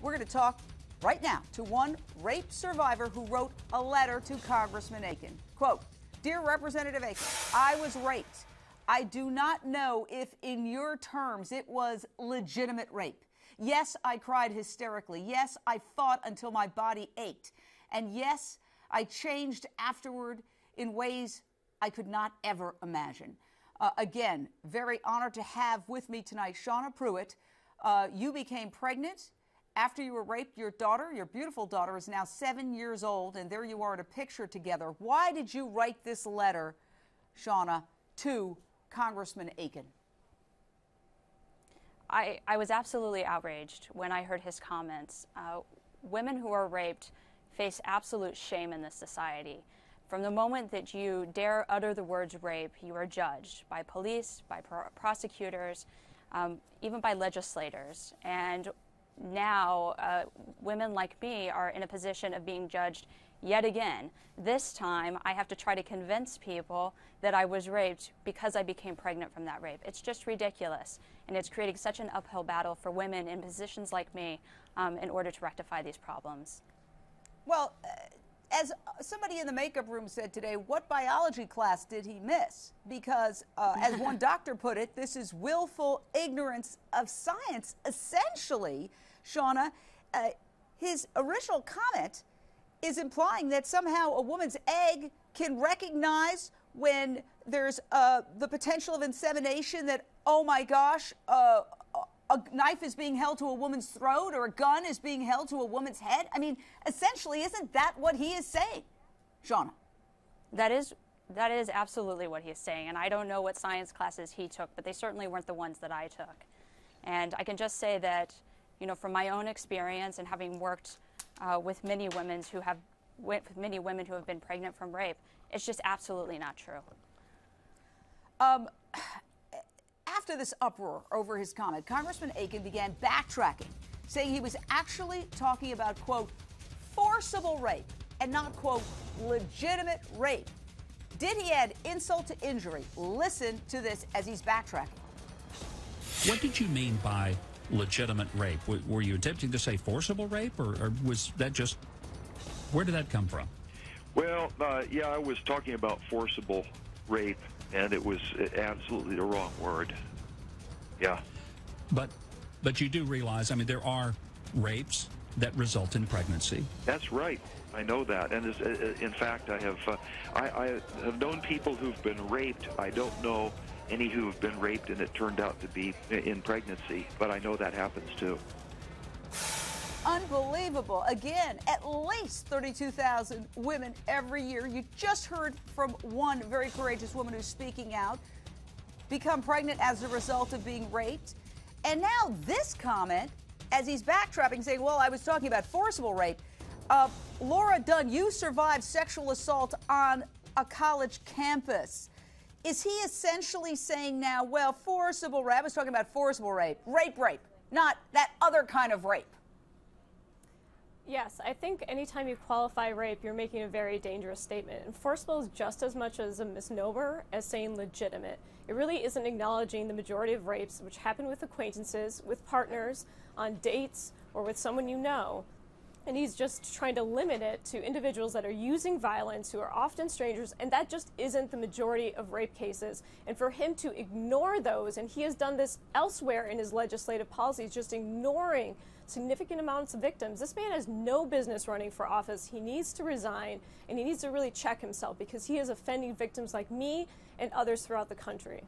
We're going to talk right now to one rape survivor who wrote a letter to Congressman Akin. Quote, "Dear Representative Akin, I was raped. I do not know if in your terms it was legitimate rape. Yes, I cried hysterically. Yes, I fought until my body ached. And yes, I changed afterward in ways I could not ever imagine." Again, very honored to have with me tonight Shauna Pruitt. You became pregnant after you were raped. Your daughter, your beautiful daughter, is now 7 years old, and there you are in a picture together. Why did you write this letter, Shauna, to Congressman Akin? I was absolutely outraged when I heard his comments. Women who are raped face absolute shame in this society. From the moment that you dare utter the words rape, you are judged by police, by prosecutors, even by legislators. And now women like me are in a position of being judged yet again. This time I have to try to convince people that I was raped because I became pregnant from that rape. It's just ridiculous, and it's creating such an uphill battle for women in positions like me in order to rectify these problems. Well, as somebody in the makeup room said today, what biology class did he miss? Because as one doctor put it, this is willful ignorance of science. Essentially, Shauna, his original comment is implying that somehow a woman's egg can recognize when there's the potential of insemination, that, oh my gosh, a knife is being held to a woman's throat or a gun is being held to a woman's head. I mean, essentially, isn't that what he is saying, Shauna? That is absolutely what he is saying, and I don't know what science classes he took, but they certainly weren't the ones that I took. And I can just say that, you know, from my own experience and having worked with many women who have been pregnant from rape, it's just absolutely not true. After this uproar over his comment, Congressman Akin began backtracking, saying he was actually talking about, quote, forcible rape and not, quote, legitimate rape. Did he add insult to injury? Listen to this as he's backtracking. What did you mean by legitimate rape? Were you attempting to say forcible rape, or was that just, where did that come from? Well, yeah, I was talking about forcible rape, and it was absolutely the wrong word. Yeah. But you do realize, I mean, there are rapes that result in pregnancy. That's right. I know that, and in fact, I have known people who've been raped. I don't know any who have been raped and it turned out to be in pregnancy, but I know that happens too. Unbelievable. Again, at least 32,000 women every year. You just heard from one very courageous woman who's speaking out, become pregnant as a result of being raped. And now this comment, as he's backtracking, saying, well, I was talking about forcible rape. Laura Dunn, you survived sexual assault on a college campus. Is he essentially saying now, well, forcible rape, I was talking about forcible rape, rape, not that other kind of rape? Yes, I think anytime you qualify rape, you're making a very dangerous statement. And forcible is just as much as a misnomer as saying legitimate. It really isn't acknowledging the majority of rapes, which happen with acquaintances, with partners, on dates, or with someone you know. And he's just trying to limit it to individuals that are using violence, who are often strangers, and that just isn't the majority of rape cases. And for him to ignore those, and he has done this elsewhere in his legislative policies, just ignoring significant amounts of victims. This man has no business running for office. He needs to resign, and he needs to really check himself, because he is offending victims like me and others throughout the country.